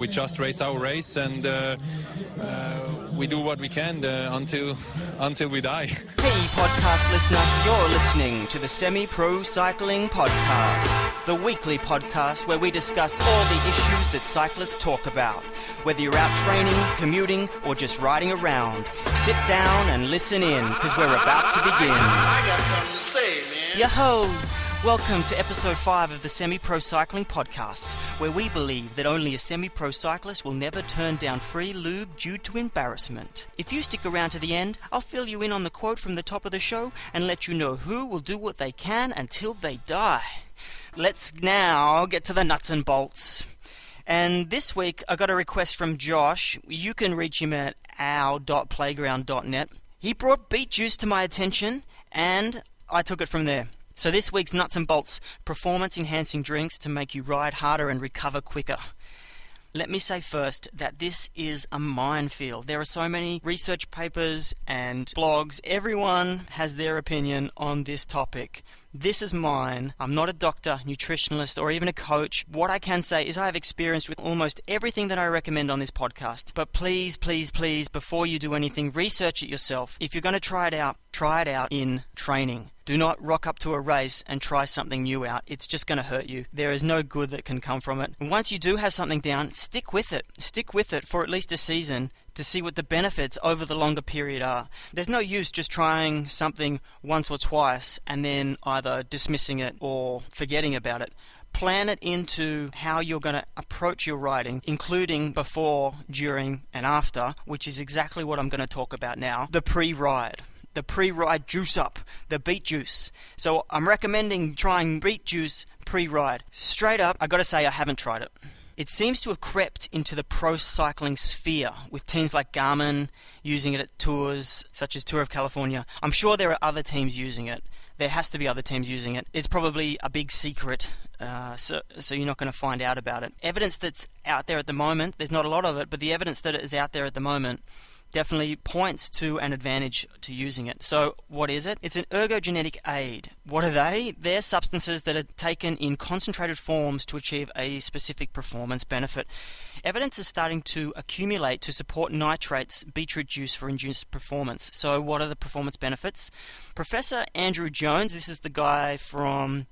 We just race our race and we do what we can until we die. Hey podcast listener, you're listening to the Semi-Pro Cycling Podcast, the weekly podcast where we discuss all the issues that cyclists talk about. Whether you're out training, commuting, or just riding around, sit down and listen in, because we're about to begin. I got something to say, man. Yo-ho! Welcome to episode 5 of the Semi-Pro Cycling Podcast, where we believe that only a semi-pro cyclist will never turn down free lube due to embarrassment. If you stick around to the end, I'll fill you in on the quote from the top of the show and let you know who will do what they can until they die. Let's now get to the nuts and bolts. And this week, I got a request from Josh. You can reach him at our.playground.net. He brought beet juice to my attention, and I took it from there. So this week's nuts and bolts, performance-enhancing drinks to make you ride harder and recover quicker. Let me say first that this is a minefield. There are so many research papers and blogs. Everyone has their opinion on this topic. This is mine. I'm not a doctor, nutritionalist, or even a coach. What I can say is I have experience with almost everything that I recommend on this podcast. But please, please, please, before you do anything, research it yourself. If you're going to try it out in training. Do not rock up to a race and try something new out. It's just going to hurt you. There is no good that can come from it. And once you do have something down, stick with it. Stick with it for at least a season to see what the benefits over the longer period are. There's no use just trying something once or twice and then either dismissing it or forgetting about it. Plan it into how you're going to approach your riding, including before, during, and after, which is exactly what I'm going to talk about now, the pre-ride. The pre-ride juice up, the beet juice. So I'm recommending trying beet juice pre-ride. Straight up, I gotta say I haven't tried it. It seems to have crept into the pro cycling sphere, with teams like Garmin using it at tours such as Tour of California. I'm sure there are other teams using it. There has to be other teams using it. It's probably a big secret, so you're not going to find out about it. Evidence that's out there at the moment, there's not a lot of it, but the evidence that is out there at the moment definitely points to an advantage to using it. So what is it? It's an ergogenetic aid. What are they? They're substances that are taken in concentrated forms to achieve a specific performance benefit. Evidence is starting to accumulate to support nitrates beetroot juice for induced performance. So what are the performance benefits? Professor Andrew Jones, this is the guy from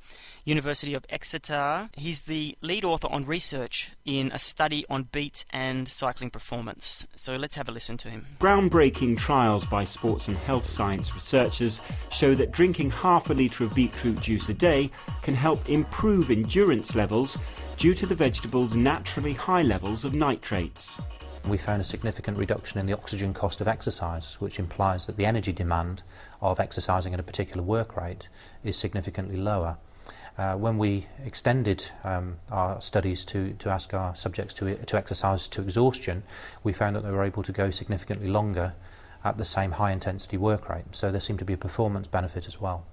University of Exeter. He's the lead author on research in a study on beet and cycling performance. So let's have a listen to him. Groundbreaking trials by sports and health science researchers show that drinking half a litre of beetroot juice a day can help improve endurance levels due to the vegetable's naturally high levels of nitrates. We found a significant reduction in the oxygen cost of exercise, which implies that the energy demand of exercising at a particular work rate is significantly lower. When we extended our studies to ask our subjects to exercise to exhaustion, we found that they were able to go significantly longer at the same high intensity work rate, so there seemed to be a performance benefit as well.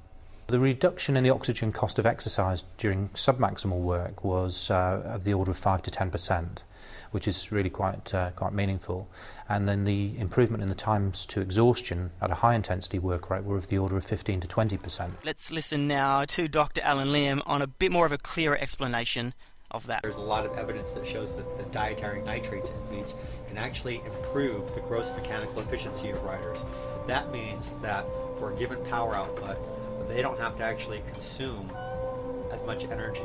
The reduction in the oxygen cost of exercise during submaximal work was of the order of 5 to 10%, which is really quite meaningful. And then the improvement in the times to exhaustion at a high intensity work rate were of the order of 15 to 20%. Let's listen now to Dr. Alan Liam on a bit more of a clearer explanation of that. There's a lot of evidence that shows that the dietary nitrates in beets can actually improve the gross mechanical efficiency of riders. That means that for a given power output, they don't have to actually consume as much energy.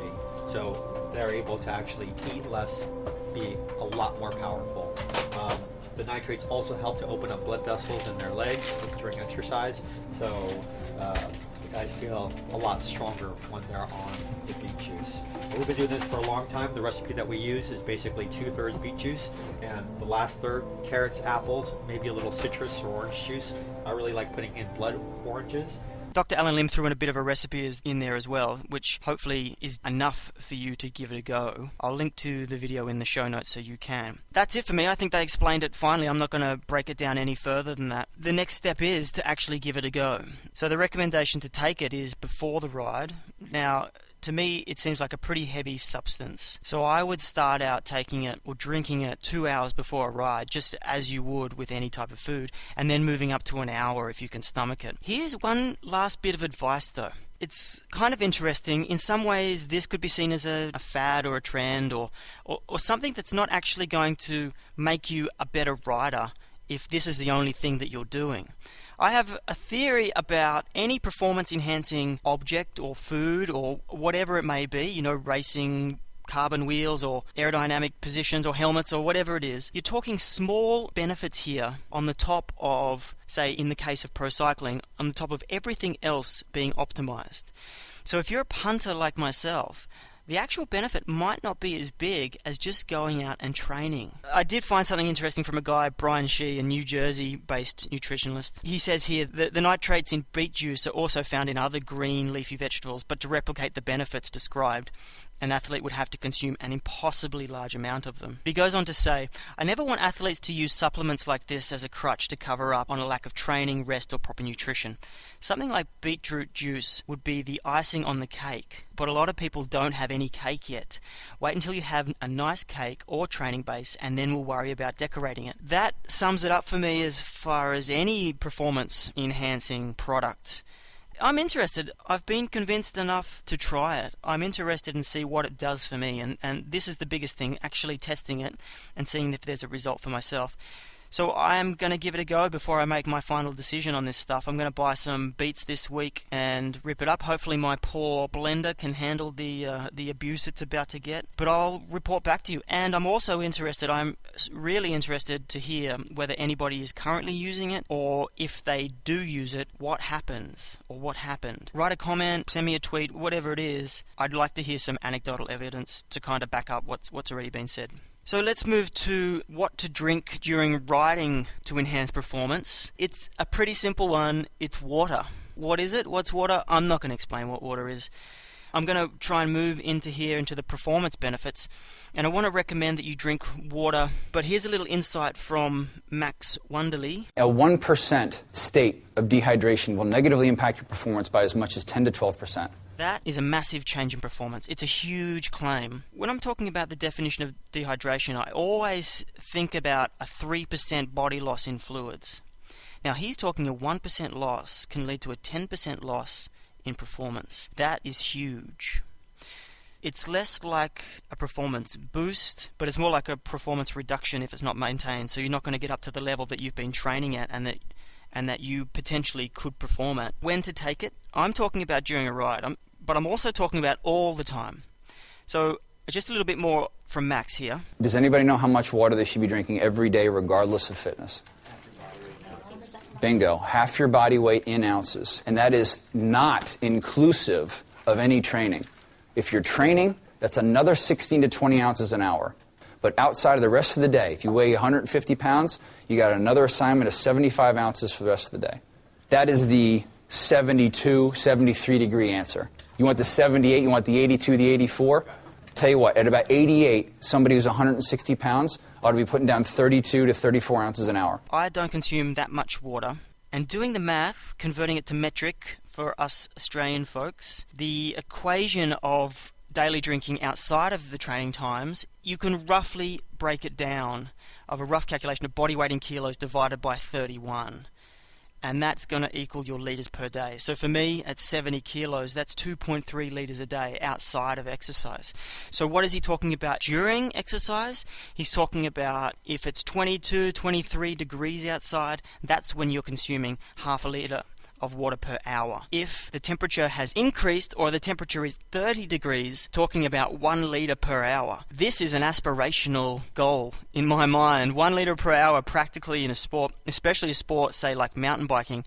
So they're able to actually eat less, be a lot more powerful. The nitrates also help to open up blood vessels in their legs during exercise, so the guys feel a lot stronger when they're on the beet juice. We've been doing this for a long time. The recipe that we use is basically 2/3 beet juice, and the last third, carrots, apples, maybe a little citrus or orange juice. I really like putting in blood oranges. Dr. Alan Lim threw in a bit of a recipe in there as well, which hopefully is enough for you to give it a go. I'll link to the video in the show notes so you can. That's it for me. I think they explained it finally. I'm not going to break it down any further than that. The next step is to actually give it a go. So the recommendation to take it is before the ride. Now, to me, it seems like a pretty heavy substance. So I would start out taking it or drinking it 2 hours before a ride, just as you would with any type of food, and then moving up to an hour if you can stomach it. Here's one last bit of advice though. it's kind of interesting. In some ways, this could be seen as a fad or a trend or something that's not actually going to make you a better rider if this is the only thing that you're doing. I have a theory about any performance-enhancing object or food or whatever it may be, racing, carbon wheels or aerodynamic positions or helmets or whatever it is. You're talking small benefits here on the top of, say, in the case of pro cycling, on the top of everything else being optimized. So if you're a punter like myself, the actual benefit might not be as big as just going out and training. I did find something interesting from a guy, Brian Shee, a New Jersey-based nutritionalist. He says here that the nitrates in beet juice are also found in other green leafy vegetables, but to replicate the benefits described, an athlete would have to consume an impossibly large amount of them. He goes on to say, I never want athletes to use supplements like this as a crutch to cover up on a lack of training, rest, or proper nutrition. Something like beetroot juice would be the icing on the cake, but a lot of people don't have any cake yet. Wait until you have a nice cake or training base, and then we'll worry about decorating it. That sums it up for me as far as any performance-enhancing product. I'm interested. I've been convinced enough to try it. I'm interested and see what it does for me, and this is the biggest thing, actually testing it and seeing if there's a result for myself. So I'm going to give it a go before I make my final decision on this stuff. I'm going to buy some Beets this week and rip it up. Hopefully my poor blender can handle the abuse it's about to get. But I'll report back to you. And I'm also interested, I'm really interested to hear whether anybody is currently using it, or if they do use it, what happens or what happened. Write a comment, send me a tweet, whatever it is. I'd like to hear some anecdotal evidence to kind of back up what's already been said. So let's move to what to drink during riding to enhance performance. It's a pretty simple one. It's water. What is it? What's water? I'm not going to explain what water is. I'm going to try and move into the performance benefits, and I want to recommend that you drink water. But here's a little insight from Max Wunderlich. A 1% state of dehydration will negatively impact your performance by as much as 10 to 12%. That is a massive change in performance. It's a huge claim. When I'm talking about the definition of dehydration, I always think about a 3% body loss in fluids. Now, he's talking a 1% loss can lead to a 10% loss in performance. That is huge. It's less like a performance boost, but it's more like a performance reduction if it's not maintained. So you're not going to get up to the level that you've been training at and that you potentially could perform at. When to take it? I'm talking about during a ride, but I'm also talking about all the time. So just a little bit more from Max here. Does anybody know how much water they should be drinking every day regardless of fitness? Bingo. Half your body weight in ounces. And that is not inclusive of any training. If you're training, that's another 16 to 20 ounces an hour. But outside of the rest of the day, if you weigh 150 pounds, you got another assignment of 75 ounces for the rest of the day. That is the 72, 73 degree answer. You want the 78, you want the 82, the 84? Tell you what, at about 88, somebody who's 160 pounds ought to be putting down 32 to 34 ounces an hour. I don't consume that much water. And doing the math, converting it to metric for us Australian folks, the equation of daily drinking outside of the training times, you can roughly break it down of a rough calculation of body weight in kilos divided by 31. And that's going to equal your litres per day. So for me, at 70 kilos, that's 2.3 litres a day outside of exercise. So what is he talking about during exercise? He's talking about if it's 22, 23 degrees outside, that's when you're consuming half a litre of water per hour. If the temperature has increased or the temperature is 30 degrees, talking about 1 litre per hour. This is an aspirational goal in my mind. 1 litre per hour practically in a sport, especially a sport, say like mountain biking,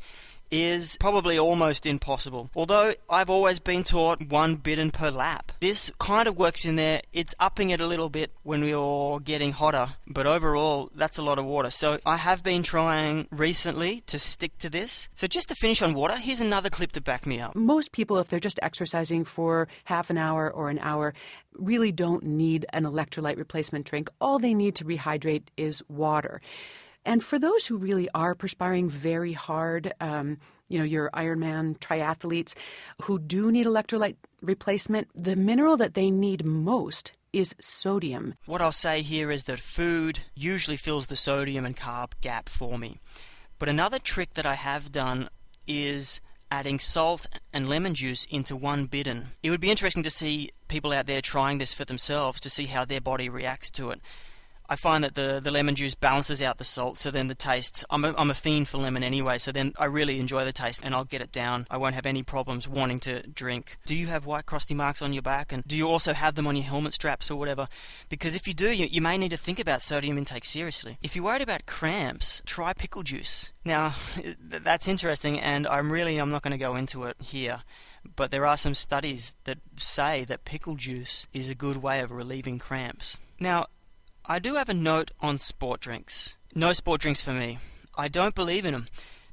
is probably almost impossible. Although I've always been taught 1 bidon per lap. This kind of works in there. It's upping it a little bit when you're getting hotter, but overall that's a lot of water. So I have been trying recently to stick to this. So just to finish on water, here's another clip to back me up. Most people, if they're just exercising for half an hour or an hour, really don't need an electrolyte replacement drink. All they need to rehydrate is water. And for those who really are perspiring very hard, your Ironman triathletes who do need electrolyte replacement, the mineral that they need most is sodium. What I'll say here is that food usually fills the sodium and carb gap for me. But another trick that I have done is adding salt and lemon juice into one bidon. It would be interesting to see people out there trying this for themselves to see how their body reacts to it. I find that the lemon juice balances out the salt, so then the taste, I'm a fiend for lemon anyway, so then I really enjoy the taste and I'll get it down. I won't have any problems wanting to drink. Do you have white crusty marks on your back, and do you also have them on your helmet straps or whatever? Because if you do, you may need to think about sodium intake seriously. If you're worried about cramps, try pickle juice. Now, that's interesting, and I'm not going to go into it here. But there are some studies that say that pickle juice is a good way of relieving cramps. Now, I do have a note on sport drinks. No sport drinks for me. I don't believe in them.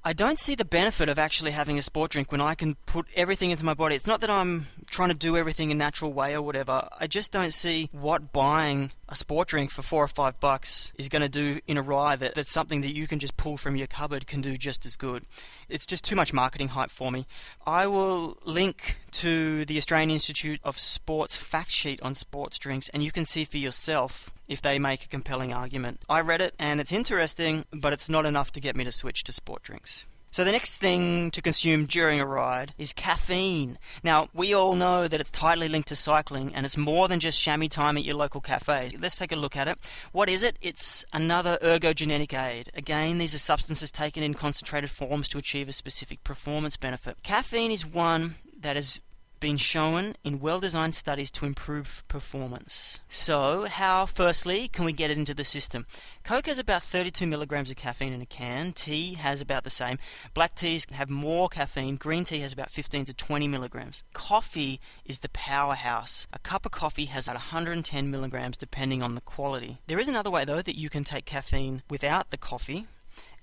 I don't see the benefit of actually having a sport drink when I can put everything into my body. It's not that I'm trying to do everything a natural way or whatever. I just don't see what buying a sport drink for $4 or $5 is going to do in a ride that's something that you can just pull from your cupboard can do just as good. It's just too much marketing hype for me. I will link to the Australian Institute of Sport's fact sheet on sports drinks, and you can see for yourself if they make a compelling argument. I read it, and it's interesting, but it's not enough to get me to switch to sport drinks. So the next thing to consume during a ride is caffeine. Now, we all know that it's tightly linked to cycling, and it's more than just chamois time at your local cafe. Let's take a look at it. What is it? It's another ergogenetic aid. Again, these are substances taken in concentrated forms to achieve a specific performance benefit. Caffeine is one that has been shown in well-designed studies to improve performance. So, how, firstly, can we get it into the system? Coke has about 32 milligrams of caffeine in a can. Tea has about the same. Black teas have more caffeine. Green tea has about 15 to 20 milligrams. Coffee is the powerhouse. A cup of coffee has about 110 milligrams depending on the quality. There is another way, though, that you can take caffeine without the coffee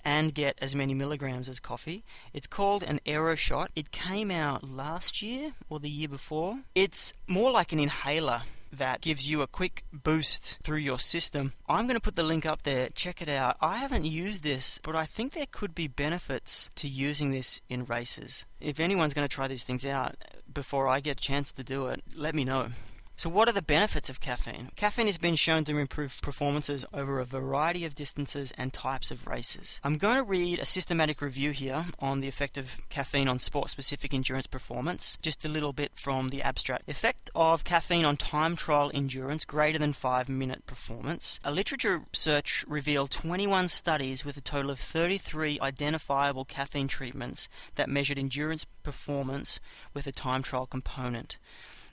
and get as many milligrams as coffee. It's called an AeroShot. It came out last year or the year before. It's more like an inhaler that gives you a quick boost through your system. I'm going to put the link up there. Check it out. I haven't used this, but I think there could be benefits to using this in races. If anyone's going to try these things out before I get a chance to do it, let me know. So what are the benefits of caffeine? Caffeine has been shown to improve performances over a variety of distances and types of races. I'm going to read a systematic review here on the effect of caffeine on sport-specific endurance performance. Just a little bit from the abstract. Effect of caffeine on time trial endurance greater than 5-minute performance. A literature search revealed 21 studies with a total of 33 identifiable caffeine treatments that measured endurance performance with a time trial component.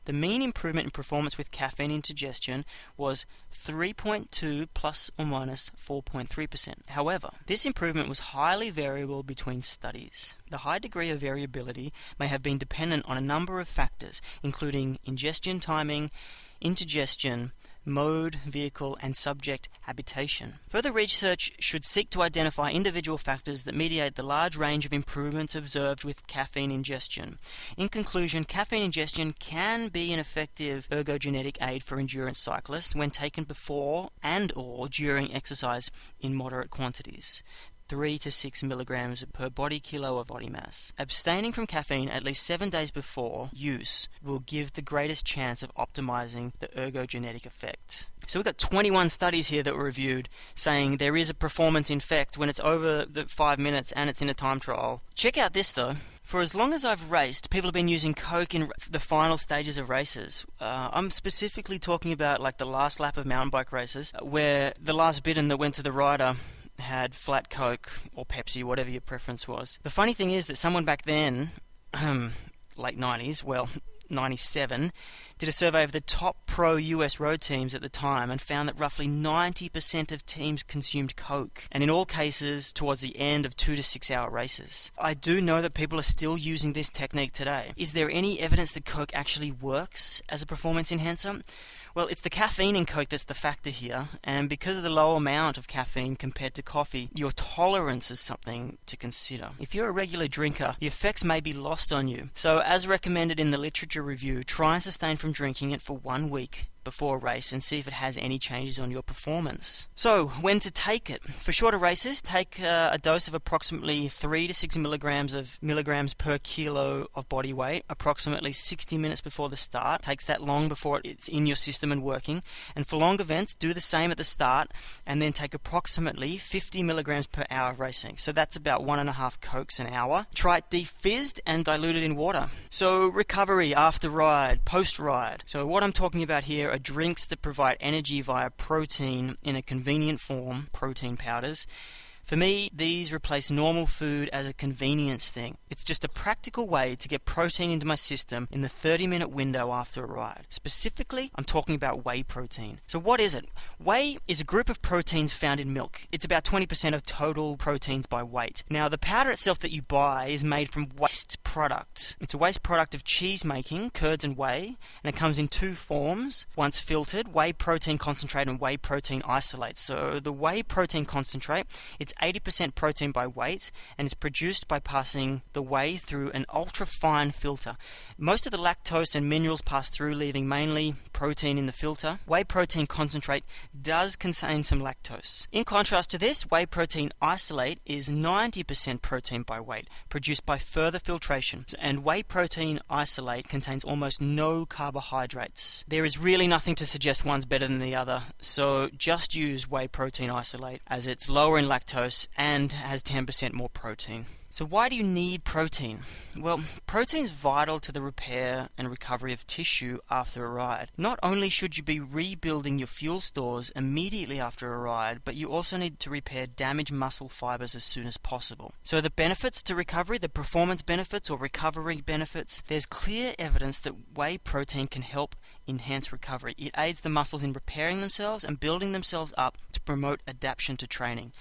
The mean improvement in performance with caffeine indigestion was 3.2 plus or minus 4.3%. However, this improvement was highly variable between studies. The high degree of variability may have been dependent on a number of factors, including ingestion timing, indigestion, mode, vehicle, and subject habitation. Further research should seek to identify individual factors that mediate the large range of improvements observed with caffeine ingestion. In conclusion, caffeine ingestion can be an effective ergogenetic aid for endurance cyclists when taken before and or during exercise in moderate quantities. 3 to 6 milligrams per body kilo of body mass. Abstaining from caffeine at least 7 days before use will give the greatest chance of optimizing the ergogenetic effect. So we've got 21 studies here that were reviewed saying there is a performance effect when it's over the 5 minutes and it's in a time trial. Check out this though. For as long as I've raced, people have been using Coke in the final stages of races. I'm specifically talking about like the last lap of mountain bike races where the last bidon that went to the rider had flat Coke or Pepsi, whatever your preference was. The funny thing is that someone back then, late 90s, well, 97, did a survey of the top pro US road teams at the time and found that roughly 90% of teams consumed Coke, and in all cases towards the end of 2 to 6 hour races. I do know that people are still using this technique today. Is there any evidence that Coke actually works as a performance enhancer? Well, it's the caffeine in Coke that's the factor here, and because of the low amount of caffeine compared to coffee, your tolerance is something to consider. If you're a regular drinker, the effects may be lost on you. So, as recommended in the literature review, try and sustain from drinking it for 1 week before a race and see if it has any changes on your performance. So, when to take it? For shorter races, take a dose of approximately 3 to 6 milligrams per kilo of body weight, approximately 60 minutes before the start. It takes that long before it's in your system and working. And for long events, do the same at the start and then take approximately 50 milligrams per hour of racing. So that's about 1.5 Cokes an hour. Try it defizzed and diluted in water. So recovery after ride, post-ride. So what I'm talking about here are drinks that provide energy via protein in a convenient form, protein powders. For me, these replace normal food as a convenience thing. It's just a practical way to get protein into my system in the 30-minute window after a ride. Specifically, I'm talking about whey protein. So what is it? Whey is a group of proteins found in milk. It's about 20% of total proteins by weight. Now, the powder itself that you buy is made from waste products. It's a waste product of cheese making, curds and whey, and it comes in two forms. Once filtered, whey protein concentrate and whey protein isolate. So the whey protein concentrate, it's 80% protein by weight, and it's produced by passing the whey through an ultra-fine filter. Most of the lactose and minerals pass through, leaving mainly protein in the filter. Whey protein concentrate does contain some lactose. In contrast to this, whey protein isolate is 90% protein by weight, produced by further filtration. And whey protein isolate contains almost no carbohydrates. There is really nothing to suggest one's better than the other, so just use whey protein isolate as it's lower in lactose and has 10% more protein. So why do you need protein? Well, protein is vital to the repair and recovery of tissue after a ride. Not only should you be rebuilding your fuel stores immediately after a ride, but you also need to repair damaged muscle fibers as soon as possible. So the benefits to recovery, the performance benefits or recovery benefits, there's clear evidence that whey protein can help enhance recovery. It aids the muscles in repairing themselves and building themselves up to promote adaptation to training.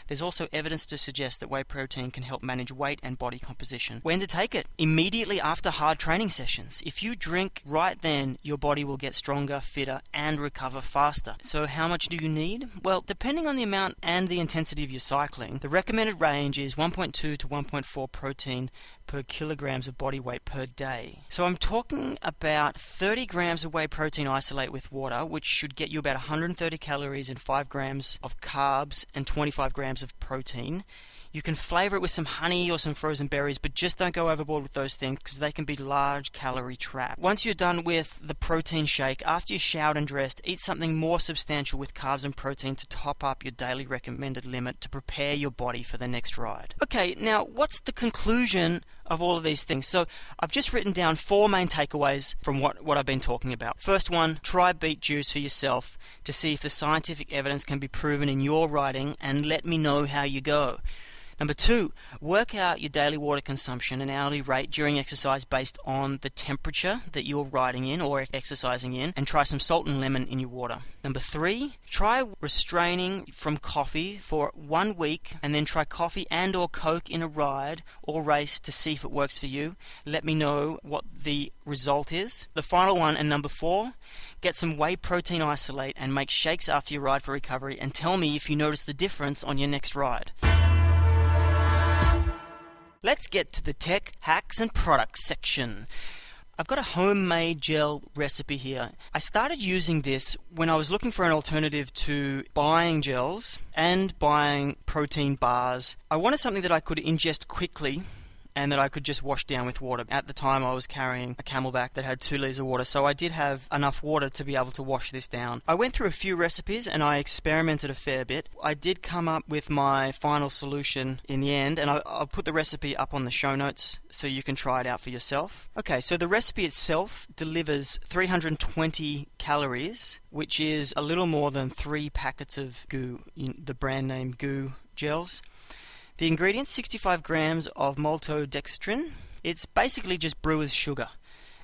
There's also evidence to suggest that whey protein can help manage weight and body composition. When to take it? Immediately after hard training sessions. If you drink right then, your body will get stronger, fitter, and recover faster. So how much do you need? Well, depending on the amount and the intensity of your cycling, the recommended range is 1.2 to 1.4 protein per kilograms of body weight per day. So I'm talking about 30 grams of whey protein isolate with water, which should get you about 130 calories and 5 grams of carbs and 25 grams of protein. You can flavour it with some honey or some frozen berries, but just don't go overboard with those things because they can be large calorie traps. Once you're done with the protein shake, after you're showered and dressed, eat something more substantial with carbs and protein to top up your daily recommended limit to prepare your body for the next ride. Okay, now what's the conclusion of all of these things? So I've just written down 4 main takeaways from what I've been talking about. First one, try beet juice for yourself to see if the scientific evidence can be proven in your riding and let me know how you go. Number 2, work out your daily water consumption and hourly rate during exercise based on the temperature that you're riding in or exercising in, and try some salt and lemon in your water. Number 3, try restraining from coffee for 1 week and then try coffee and or Coke in a ride or race to see if it works for you. Let me know what the result is. The final one, and number 4, get some whey protein isolate and make shakes after your ride for recovery and tell me if you notice the difference on your next ride. Let's get to the tech, hacks and products section. I've got a homemade gel recipe here. I started using this when I was looking for an alternative to buying gels and buying protein bars. I wanted something that I could ingest quickly and that I could just wash down with water. At the time I was carrying a Camelback that had 2 litres of water, so I did have enough water to be able to wash this down. I went through a few recipes and I experimented a fair bit. I did come up with my final solution in the end, and I'll put the recipe up on the show notes so you can try it out for yourself. Okay, so the recipe itself delivers 320 calories, which is a little more than 3 packets of goo, the brand name goo gels. The ingredients, 65 grams of maltodextrin. It's basically just brewer's sugar.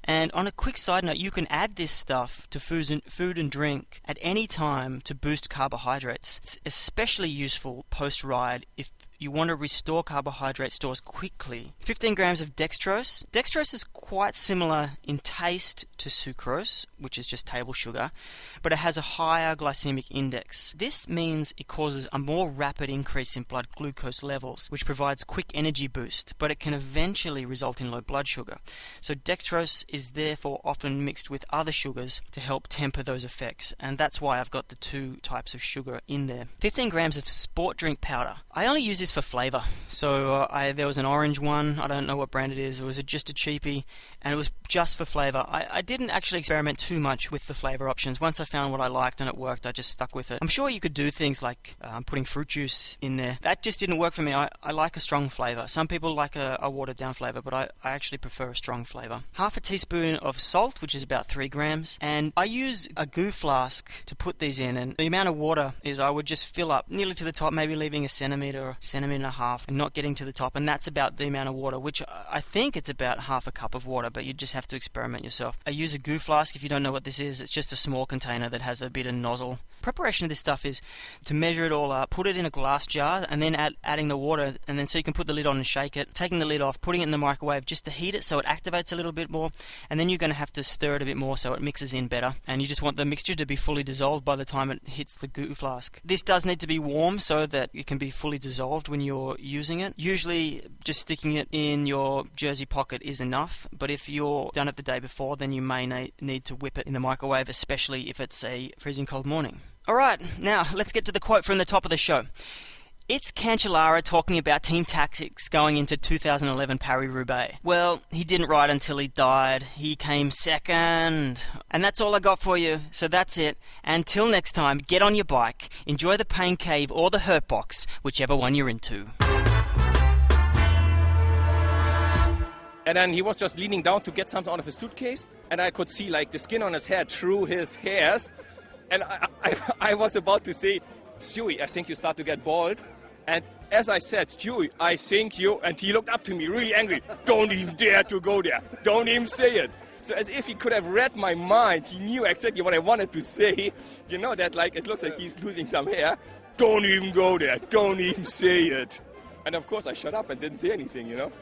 And on a quick side note, you can add this stuff to food and drink at any time to boost carbohydrates. It's especially useful post-ride if you want to restore carbohydrate stores quickly. 15 grams of dextrose. Dextrose is quite similar in taste to sucrose, which is just table sugar, but it has a higher glycemic index. This means it causes a more rapid increase in blood glucose levels, which provides quick energy boost, but it can eventually result in low blood sugar. So dextrose is therefore often mixed with other sugars to help temper those effects, and that's why I've got the two types of sugar in there. 15 grams of sport drink powder. I only use this for flavour. So there was an orange one, I don't know what brand it is, it was just a cheapie, and it was just for flavour. I didn't actually experiment too much with the flavour options. Once I found what I liked and it worked, I just stuck with it. I'm sure you could do things like putting fruit juice in there. That just didn't work for me. I like a strong flavour. Some people like a watered down flavour, but I actually prefer a strong flavour. Half a teaspoon of salt, which is about 3 grams, and I use a goo flask to put these in, and the amount of water is I would just fill up nearly to the top, maybe leaving a centimetre or centimetre and a half and not getting to the top, and that's about the amount of water, which I think it's about half a cup of water, but you just have to experiment yourself. I use a goo flask. If you don't know what this is, it's just a small container that has a bit of nozzle. Preparation of this stuff is to measure it all up, put it in a glass jar, and then adding the water, and then so you can put the lid on and shake it, taking the lid off, putting it in the microwave just to heat it so it activates a little bit more, and then you're going to have to stir it a bit more so it mixes in better, and you just want the mixture to be fully dissolved by the time it hits the goo flask. This does need to be warm so that it can be fully dissolved when you're using it. Usually just sticking it in your jersey pocket is enough, but if you're done it the day before, then you may need to whip it in the microwave, especially if it's a freezing cold morning. Alright, now let's get to the quote from the top of the show. It's Cancellara talking about team tactics going into 2011 Paris-Roubaix. Well, he didn't ride until he died. He came second. And that's all I got for you. So that's it. Until next time, get on your bike, enjoy the pain cave or the hurt box, whichever one you're into. And then he was just leaning down to get something out of his suitcase, and I could see like the skin on his head through his hairs. And I was about to say, Stewie, I think you start to get bald. And as I said, Stewie, I think you... And he looked up to me really angry. Don't even dare to go there. Don't even say it. So as if he could have read my mind. He knew exactly what I wanted to say. You know, that like it looks like he's losing some hair. Don't even go there. Don't even say it. And of course I shut up and didn't say anything, you know.